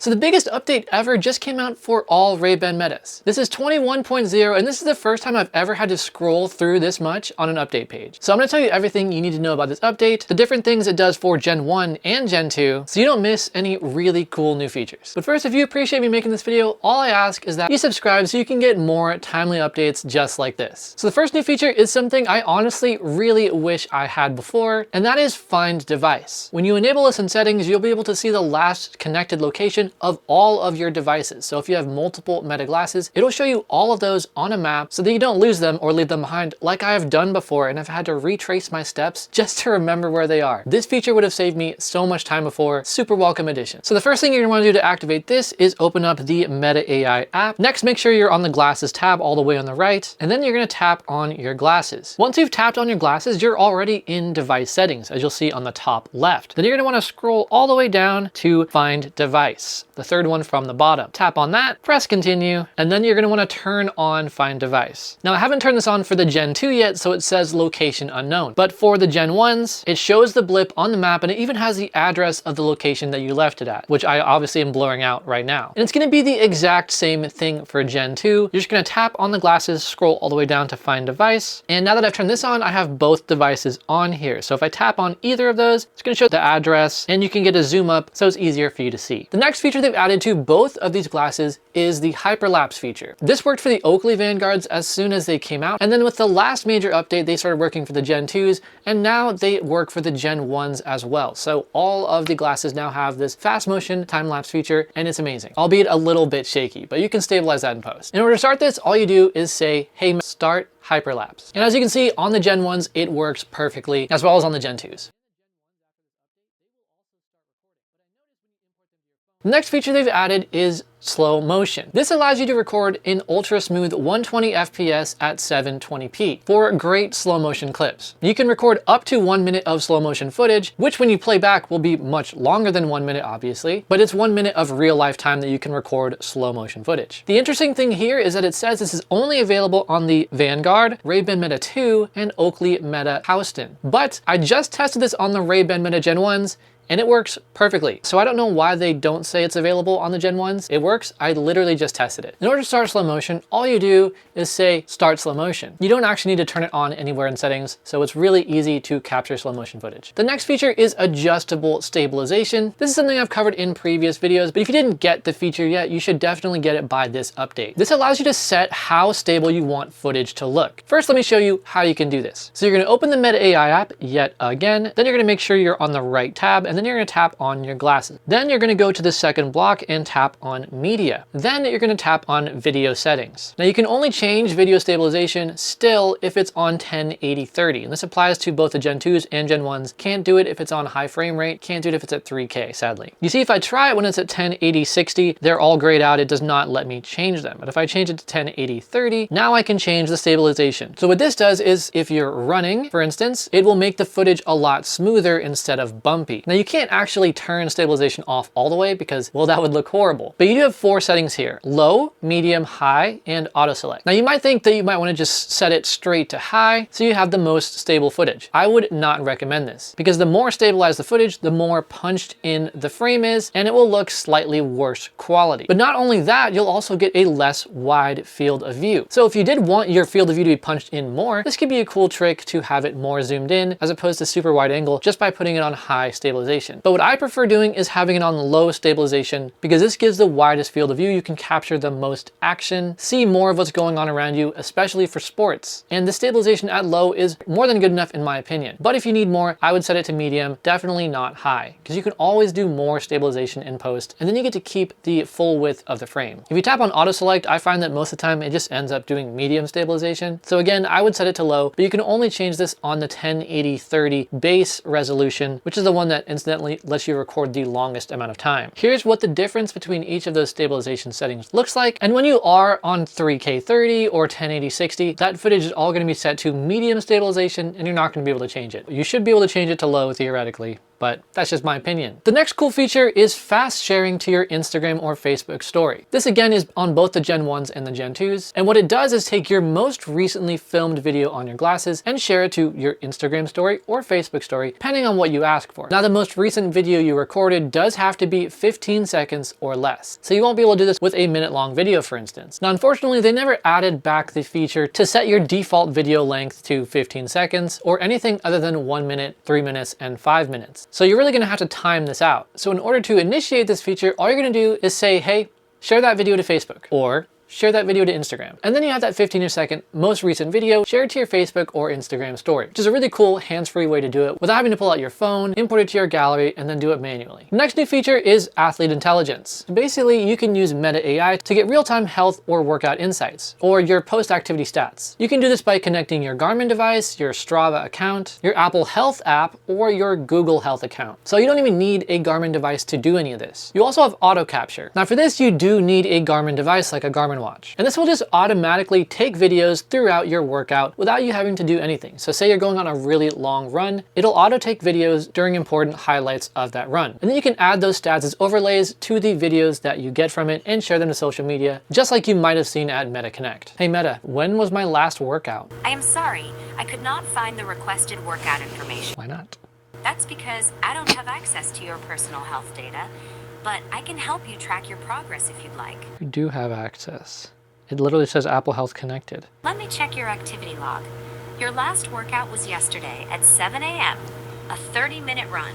So the biggest update ever just came out for all Ray-Ban Metas. This is 21.0, and this is the first time I've ever had to scroll through this much on an update page. So I'm gonna tell you everything you need to know about this update, the different things it does for Gen 1 and Gen 2, so you don't miss any really cool new features. But first, if you appreciate me making this video, all I ask is that you subscribe so you can get more timely updates just like this. So the first new feature is something I honestly really wish I had before, and that is Find Device. When you enable this in settings, you'll be able to see the last connected location of all of your devices. So if you have multiple Meta glasses, it'll show you all of those on a map so that you don't lose them or leave them behind like I have done before and I've had to retrace my steps just to remember where they are. This feature would have saved me so much time before. Super welcome addition. So the first thing you're gonna wanna do to activate this is open up the Meta AI app. Next, make sure you're on the glasses tab all the way on the right, and then you're gonna tap on your glasses. Once you've tapped on your glasses, you're already in device settings, as you'll see on the top left. Then you're gonna wanna scroll all the way down to Find Device, the third one from the bottom. Tap on that, press continue, and then you're gonna wanna turn on Find Device. Now I haven't turned this on for the Gen 2 yet, so it says location unknown. But for the Gen 1s, it shows the blip on the map and it even has the address of the location that you left it at, which I obviously am blurring out right now. And it's gonna be the exact same thing for Gen 2. You're just gonna tap on the glasses, scroll all the way down to Find Device. And now that I've turned this on, I have both devices on here. So if I tap on either of those, it's gonna show the address and you can get a zoom up so it's easier for you to see. The next feature they've added to both of these glasses is the Hyperlapse feature. This worked for the Oakley Vanguards as soon as they came out. And then with the last major update, they started working for the Gen 2s, and now they work for the Gen 1s as well. So all of the glasses now have this fast motion time-lapse feature, and it's amazing, albeit a little bit shaky, but you can stabilize that in post. In order to start this, all you do is say, hey, start Hyperlapse. And as you can see on the Gen 1s, it works perfectly, as well as on the Gen 2s. The next feature they've added is slow motion. This allows you to record in ultra smooth 120 FPS at 720p for great slow motion clips. You can record up to 1 minute of slow motion footage, which when you play back will be much longer than 1 minute, obviously, but it's 1 minute of real life time that you can record slow motion footage. The interesting thing here is that it says this is only available on the Vanguard, Ray-Ban Meta 2, and Oakley Meta Houston. But I just tested this on the Ray-Ban Meta Gen 1s, and it works perfectly. So I don't know why they don't say it's available on the Gen 1s. It works. I literally just tested it. In order to start slow motion, all you do is say start slow motion. You don't actually need to turn it on anywhere in settings, so it's really easy to capture slow motion footage. The next feature is adjustable stabilization. This is something I've covered in previous videos, but if you didn't get the feature yet, you should definitely get it by this update. This allows you to set how stable you want footage to look. First, let me show you how you can do this. So you're gonna open the Meta AI app yet again, then you're gonna make sure you're on the right tab, and then you're gonna tap on your glasses. Then you're gonna go to the second block and tap on media. Then you're gonna tap on video settings. Now you can only change video stabilization still if it's on 1080/30. And this applies to both the Gen 2s and Gen 1s. Can't do it if it's on high frame rate. Can't do it if it's at 3K, sadly. You see, if I try it when it's at 1080/60, they're all grayed out. It does not let me change them. But if I change it to 1080/30, now I can change the stabilization. So what this does is if you're running, for instance, it will make the footage a lot smoother instead of bumpy. Now you can't actually turn stabilization off all the way because, well, that would look horrible. But you do have 4 settings here: low, medium, high, and auto select. Now you might think that you might want to just set it straight to high so you have the most stable footage. I would not recommend this because the more stabilized the footage, the more punched in the frame is, and it will look slightly worse quality. But not only that, you'll also get a less wide field of view. So if you did want your field of view to be punched in more, this could be a cool trick to have it more zoomed in as opposed to super wide angle just by putting it on high stabilization. But what I prefer doing is having it on low stabilization because this gives the widest field of view. You can capture the most action, see more of what's going on around you, especially for sports. And the stabilization at low is more than good enough in my opinion. But if you need more, I would set it to medium, definitely not high, because you can always do more stabilization in post, and then you get to keep the full width of the frame. If you tap on auto select, I find that most of the time it just ends up doing medium stabilization. So again, I would set it to low, but you can only change this on the 1080/30 base resolution, which is the one that incidentally lets you record the longest amount of time. Here's what the difference between each of those stabilization settings looks like. And when you are on 3K30 or 1080/60, that footage is all going to be set to medium stabilization and you're not going to be able to change it. You should be able to change it to low theoretically, but that's just my opinion. The next cool feature is fast sharing to your Instagram or Facebook story. This again is on both the Gen 1s and the Gen 2s. And what it does is take your most recently filmed video on your glasses and share it to your Instagram story or Facebook story, depending on what you ask for. Now, the most recent video you recorded does have to be 15 seconds or less. So you won't be able to do this with a minute-long video, for instance. Now, unfortunately, they never added back the feature to set your default video length to 15 seconds or anything other than 1 minute, 3 minutes, and 5 minutes. So you're really gonna have to time this out. So in order to initiate this feature, all you're gonna do is say, hey, share that video to Facebook, or share that video to Instagram. And then you have that 15-second most recent video shared to your Facebook or Instagram story, which is a really cool hands-free way to do it without having to pull out your phone, import it to your gallery, and then do it manually. The next new feature is athlete intelligence. Basically, you can use Meta AI to get real-time health or workout insights, or your post-activity stats. You can do this by connecting your Garmin device, your Strava account, your Apple Health app, or your Google Health account. So you don't even need a Garmin device to do any of this. You also have Autocapture. Now for this, you do need a Garmin device like a Garmin watch. And this will just automatically take videos throughout your workout without you having to do anything. So say you're going on a really long run, it'll auto take videos during important highlights of that run. And then you can add those stats as overlays to the videos that you get from it and share them to social media, just like you might have seen at Meta Connect. Hey Meta, when was my last workout? I am sorry, I could not find the requested workout information. Why not? That's because I don't have access to your personal health data, but I can help you track your progress if you'd like. You do have access. It literally says Apple Health Connected. Let me check your activity log. Your last workout was yesterday at 7 a.m., a 30-minute run.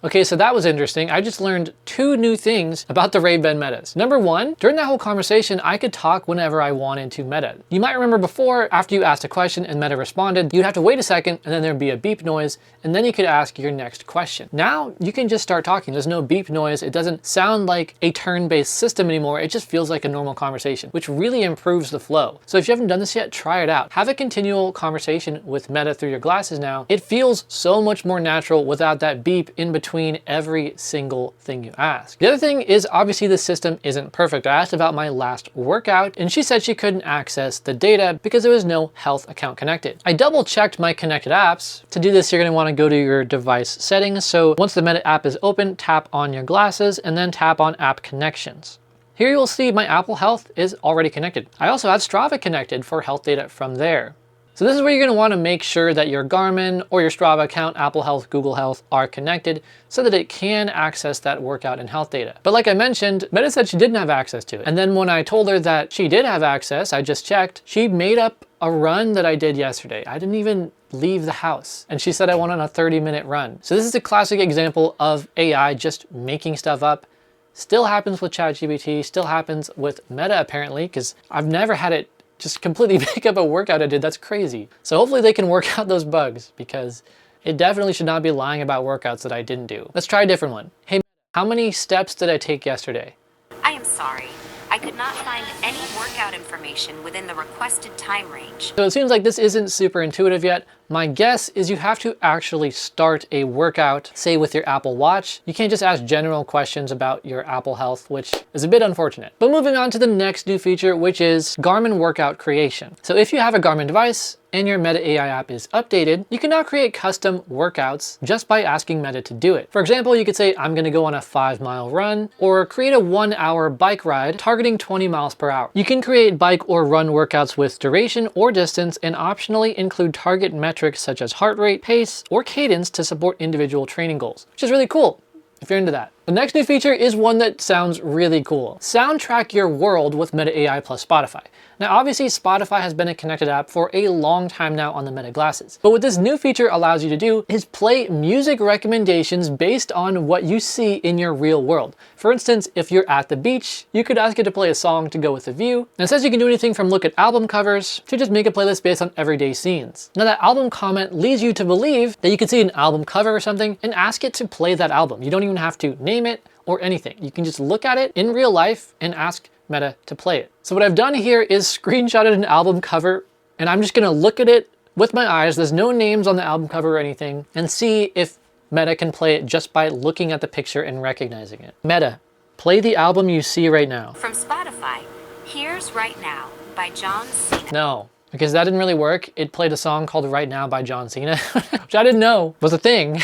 Okay, so that was interesting. I just learned 2 new things about the Ray-Ban Metas. Number 1, during that whole conversation, I could talk whenever I wanted to Meta. You might remember before, after you asked a question and Meta responded, you'd have to wait a second and then there'd be a beep noise, and then you could ask your next question. Now, you can just start talking. There's no beep noise. It doesn't sound like a turn-based system anymore. It just feels like a normal conversation, which really improves the flow. So if you haven't done this yet, try it out. Have a continual conversation with Meta through your glasses now. It feels so much more natural without that beep in between every single thing you ask. The other thing is obviously the system isn't perfect. I asked about my last workout and she said she couldn't access the data because there was no health account connected. I double checked my connected apps. To do this, you're gonna wanna go to your device settings. So once the Meta app is open, tap on your glasses and then tap on app connections. Here you'll see my Apple Health is already connected. I also have Strava connected for health data from there. So this is where you're gonna wanna make sure that your Garmin or your Strava account, Apple Health, Google Health are connected so that it can access that workout and health data. But like I mentioned, Meta said she didn't have access to it. And then when I told her that she did have access, I just checked, she made up a run that I did yesterday. I didn't even leave the house. And she said I went on a 30-minute run. So this is a classic example of AI just making stuff up. Still happens with ChatGPT, still happens with Meta apparently, because I've never had it just completely pick up a workout I did. That's crazy. So hopefully they can work out those bugs because it definitely should not be lying about workouts that I didn't do. Let's try a different one. Hey, how many steps did I take yesterday? I am sorry. I could not find any workout information within the requested time range. So it seems like this isn't super intuitive yet. My guess is you have to actually start a workout, say with your Apple Watch. You can't just ask general questions about your Apple Health, which is a bit unfortunate. But moving on to the next new feature, which is Garmin workout creation. So if you have a Garmin device and your Meta AI app is updated, you can now create custom workouts just by asking Meta to do it. For example, you could say, I'm gonna go on a 5-mile run, or create a 1-hour bike ride targeting 20 miles per hour. You can create bike or run workouts with duration or distance and optionally include target metrics such as heart rate, pace, or cadence to support individual training goals, which is really cool if you're into that. The next new feature is one that sounds really cool. Soundtrack your world with Meta AI plus Spotify. Now, obviously Spotify has been a connected app for a long time now on the Meta glasses. But what this new feature allows you to do is play music recommendations based on what you see in your real world. For instance, if you're at the beach, you could ask it to play a song to go with the view. And it says you can do anything from look at album covers to just make a playlist based on everyday scenes. Now that album comment leads you to believe that you could see an album cover or something and ask it to play that album. You don't even have to name it or anything. You can just look at it in real life and ask Meta to play it. So what I've done here is screenshotted an album cover, and I'm just gonna look at it with my eyes. There's no names on the album cover or anything, and see if Meta can play it just by looking at the picture and recognizing it. Meta, play the album you see right now. From Spotify, here's Right Now by John Cena. No, Because that didn't really work. It played a song called Right Now by John Cena, which I didn't know was a thing.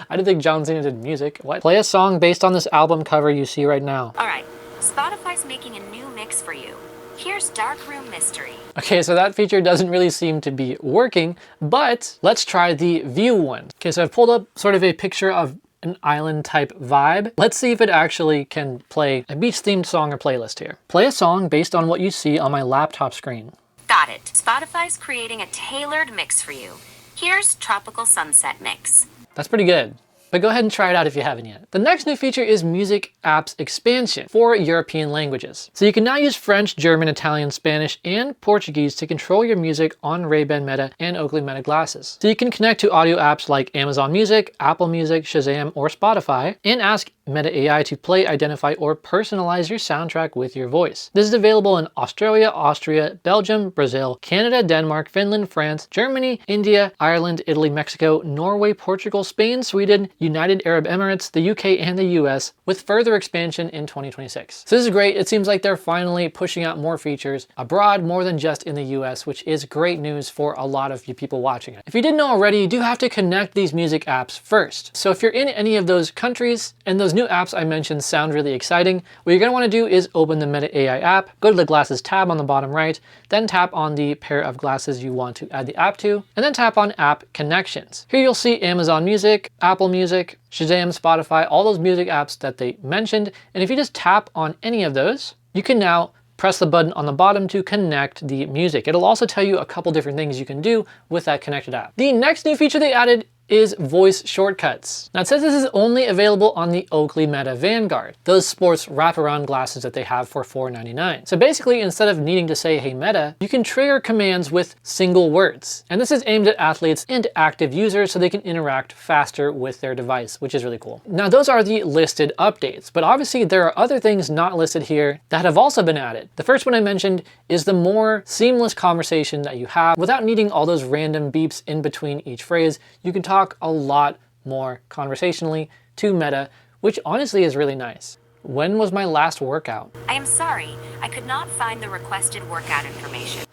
I didn't think John Cena did music. What? Play a song based on this album cover you see right now. All right, Spotify's making a new mix for you. Here's Dark Room Mystery. Okay, so that feature doesn't really seem to be working, but let's try the view one. Okay, so I've pulled up sort of a picture of an island type vibe. Let's see if it actually can play a beach themed song or playlist here. Play a song based on what you see on my laptop screen. Got it. Spotify's creating a tailored mix for you. Here's Tropical Sunset Mix. That's pretty good. But go ahead and try it out if you haven't yet. The next new feature is Music Apps Expansion for European languages. So you can now use French, German, Italian, Spanish, and Portuguese to control your music on Ray-Ban Meta and Oakley Meta glasses. So you can connect to audio apps like Amazon Music, Apple Music, Shazam, or Spotify, and ask Meta AI to play, identify, or personalize your soundtrack with your voice. This is available in Australia, Austria, Belgium, Brazil, Canada, Denmark, Finland, France, Germany, India, Ireland, Italy, Mexico, Norway, Portugal, Spain, Sweden, United Arab Emirates, the UK, and the US, with further expansion in 2026. So this is great. It seems like they're finally pushing out more features abroad more than just in the US, which is great news for a lot of you people watching it. If you didn't know already, you do have to connect these music apps first. So if you're in any of those countries and those new apps I mentioned sound really exciting, what you're going to want to do is open the Meta AI app, go to the glasses tab on the bottom right, then tap on the pair of glasses you want to add the app to, and then tap on App Connections. Here you'll see Amazon Music, Apple Music, Shazam, Spotify, all those music apps that they mentioned. And if you just tap on any of those, you can now press the button on the bottom to connect the music. It'll also tell you a couple different things you can do with that connected app. The next new feature they added is voice shortcuts. Now it says this is only available on the Oakley Meta Vanguard, those sports wraparound glasses that they have for $4.99. So basically, instead of needing to say, "Hey Meta," you can trigger commands with single words. And this is aimed at athletes and active users so they can interact faster with their device, which is really cool. Now those are the listed updates, but obviously there are other things not listed here that have also been added. The first one I mentioned is the more seamless conversation that you have without needing all those random beeps in between each phrase. You can talk a lot more conversationally to Meta, which honestly is really nice. When was my last workout? I am sorry, I could not find the requested workout information.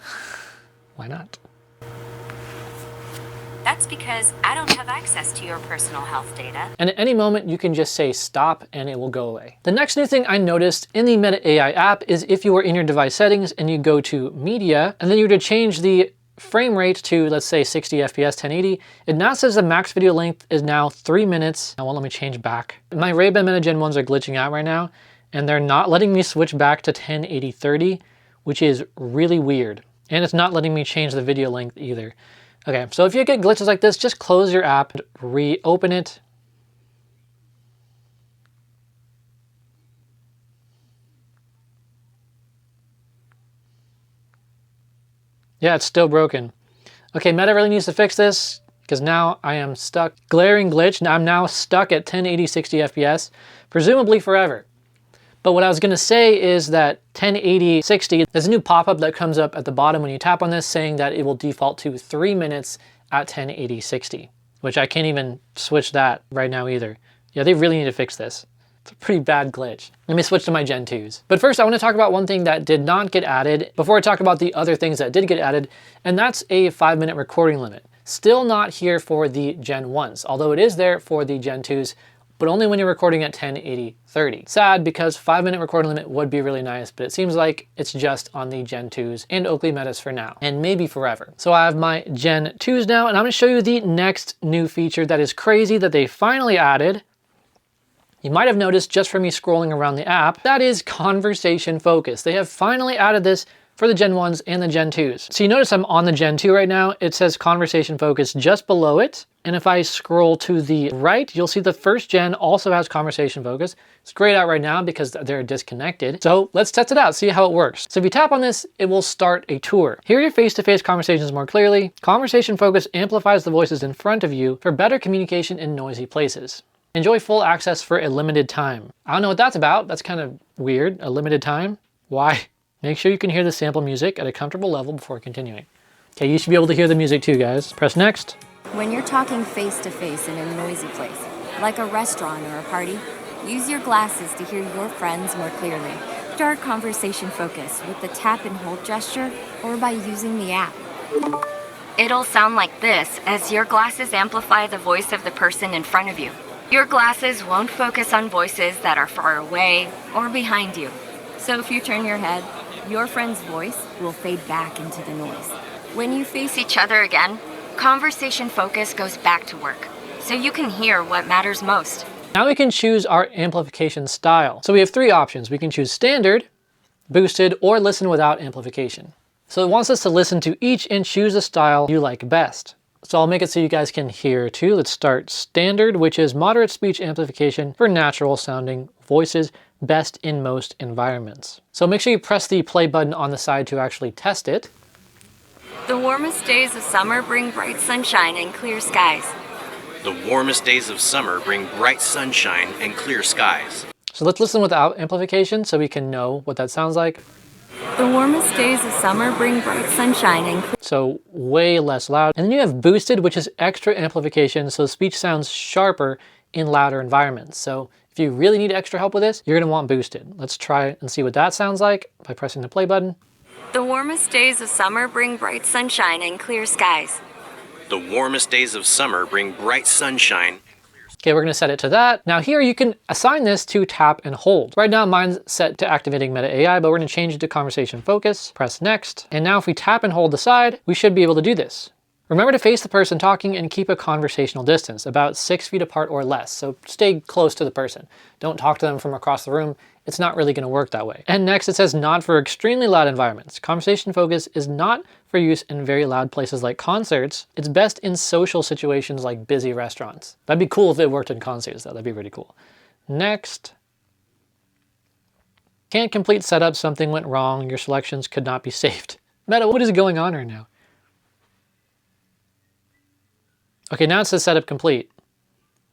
Why not? That's because I don't have access to your personal health data. And at any moment, you can just say stop and it will go away. The next new thing I noticed in the Meta AI app is if you are in your device settings and you go to media, and then you were to change the frame rate to, let's say, 60 FPS 1080, it now says the max video length is now 3 minutes. Now, let me change back. My Ray-Ban Meta Gen 1s are glitching out right now, and they're not letting me switch back to 1080 30, which is really weird. And it's not letting me change the video length either. Okay, so if you get glitches like this, just close your app, reopen it. Yeah, it's still broken. Okay, Meta really needs to fix this because now I am stuck. Glaring glitch. Now I'm now stuck at 1080 60 FPS, presumably forever. But what I was gonna say is that 1080 60, there's a new pop-up that comes up at the bottom when you tap on this saying that it will default to 3 minutes at 1080 60, which I can't even switch that right now either. Yeah, they really need to fix this. It's a pretty bad glitch. Let me switch to my Gen 2s. But first I want to talk about one thing that did not get added before I talk about the other things that did get added, and that's a 5-minute recording limit. Still not here for the Gen 1s, although it is there for the Gen 2s, but only when you're recording at 1080 30. Sad because 5-minute recording limit would be really nice, but it seems like it's just on the Gen 2s and Oakley Metas for now, and maybe forever. So I have my Gen 2s now, and I'm gonna show you the next new feature that is crazy that they finally added. You might have noticed just from me scrolling around the app, that is conversation focus. They have finally added this for the Gen 1s and the Gen 2s. So you notice I'm on the Gen 2 right now. It says conversation focus just below it. And if I scroll to the right, you'll see the first gen also has conversation focus. It's grayed out right now because they're disconnected. So let's test it out, see how it works. So if you tap on this, it will start a tour. Hear your face-to-face conversations more clearly. Conversation focus amplifies the voices in front of you for better communication in noisy places. Enjoy full access for a limited time. I don't know what that's about. That's kind of weird, a limited time. Why? Make sure you can hear the sample music at a comfortable level before continuing. Okay, you should be able to hear the music too, guys. Press next. When you're talking face-to-face in a noisy place, like a restaurant or a party, use your glasses to hear your friends more clearly. Start conversation focus with the tap and hold gesture or by using the app. It'll sound like this as your glasses amplify the voice of the person in front of you. Your glasses won't focus on voices that are far away or behind you. So if you turn your head, your friend's voice will fade back into the noise. When you face each other again, conversation focus goes back to work, so you can hear what matters most. Now we can choose our amplification style. So we have three options. We can choose standard, boosted, or listen without amplification. So it wants us to listen to each and choose the style you like best. So I'll make it so you guys can hear too. Let's start standard, which is moderate speech amplification for natural sounding voices, best in most environments. So make sure you press the play button on the side to actually test it. The warmest days of summer bring bright sunshine and clear skies. The warmest days of summer bring bright sunshine and clear skies. So let's listen without amplification so we can know what that sounds like. The warmest days of summer bring bright sunshine and So way less loud. And then you have boosted, which is extra amplification, so speech sounds sharper in louder environments. So if you really need extra help with this, you're gonna want boosted. Let's try and see what that sounds like by pressing the play button. The warmest days of summer bring bright sunshine and clear skies. The warmest days of summer bring bright sunshine. Okay, we're gonna set it to that. Now here you can assign this to tap and hold. Right now mine's set to activating Meta AI, but we're gonna change it to conversation focus, press next. And now if we tap and hold the side, we should be able to do this. Remember to face the person talking and keep a conversational distance, about 6 feet apart or less. So stay close to the person. Don't talk to them from across the room. It's not really gonna work that way. And next it says not for extremely loud environments. Conversation focus is not for use in very loud places like concerts. It's best in social situations like busy restaurants. That'd be cool if it worked in concerts though, that'd be pretty cool. Next. Can't complete setup, something went wrong, your selections could not be saved. Meta, what is going on right now? Okay, now it says setup complete.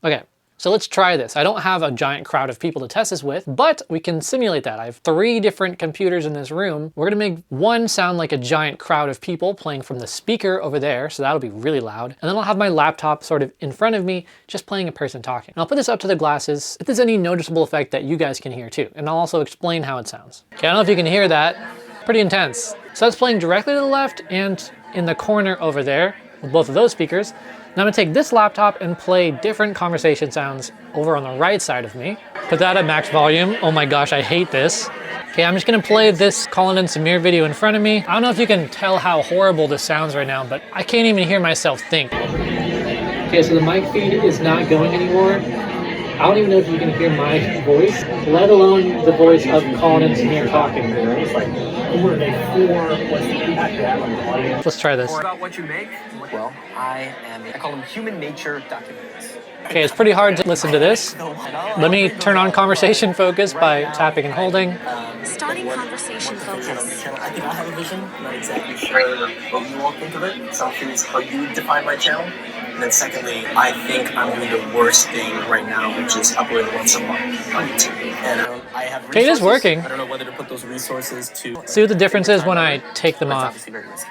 Okay, so let's try this. I don't have a giant crowd of people to test this with, but we can simulate that. I have 3 different computers in this room. We're gonna make one sound like a giant crowd of people playing from the speaker over there, so that'll be really loud. And then I'll have my laptop sort of in front of me, just playing a person talking. And I'll put this up to the glasses if there's any noticeable effect that you guys can hear too. And I'll also explain how it sounds. Okay, I don't know if you can hear that. Pretty intense. So that's playing directly to the left and in the corner over there with both of those speakers. Now I'm gonna take this laptop and play different conversation sounds over on the right side of me. Put that at max volume. Oh my gosh, I hate this. Okay, I'm just gonna play this Colin and Samir video in front of me. I don't know if you can tell how horrible this sounds right now, but I can't even hear myself think. Okay, so the mic feed is not going anymore. I don't even know if you can hear my voice, let alone the voice of Colin and Samir talking. It's like, who are they for? What's the impact you have on the audience? Let's try this. Or about what you make? Well, I call them human nature documentaries. Okay, it's pretty hard to listen to this. Let me turn on conversation focus by tapping and holding. Starting conversation focus. I think I have a vision. I'm not exactly sure what you all think of it. So I'm curious how you define my channel. And then secondly, I think I'm doing the worst thing right now, which is uploading once a month on YouTube. And I have Okay, it is working. I don't know whether to put those resources to... See what the difference is when I take them That's off. obviously very risky.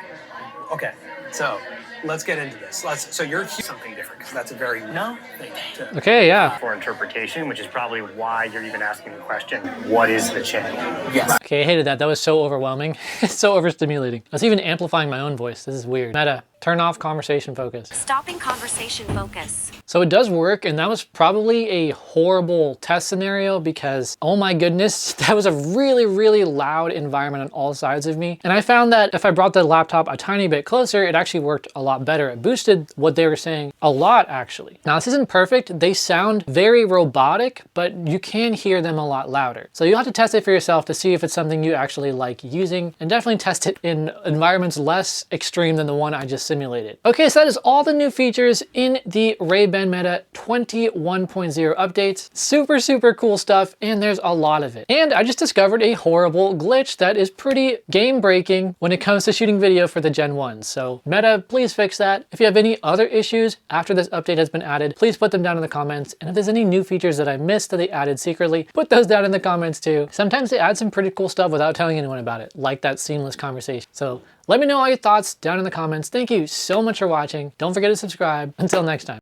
Okay, so let's get into this. So you're something different because that's a very no thing to... Okay, yeah. For interpretation, which is probably why you're even asking the question, what is the channel? Yes. Okay, I hated that. That was so overwhelming. It's so overstimulating. I was even amplifying my own voice. This is weird. Meta, turn off conversation focus. Stopping conversation focus. So it does work, and that was probably a horrible test scenario because, oh my goodness, that was a really, really loud environment on all sides of me. And I found that if I brought the laptop a tiny bit closer, it actually worked a lot better. It boosted what they were saying a lot, actually. Now, this isn't perfect. They sound very robotic, but you can hear them a lot louder. So you'll have to test it for yourself to see if it's something you actually like using, and definitely test it in environments less extreme than the one I just simulated. Okay, so that is all the new features in the Ray-Ban Meta 21.0 updates. Super, super cool stuff, and there's a lot of it. And I just discovered a horrible glitch that is pretty game-breaking when it comes to shooting video for the Gen 1. So Meta, please fix that. If you have any other issues after this update has been added, please put them down in the comments. And if there's any new features that I missed that they added secretly, put those down in the comments too. Sometimes they add some pretty cool stuff without telling anyone about it, like that seamless conversation. So let me know all your thoughts down in the comments. Thank you so much for watching. Don't forget to subscribe. Until next time.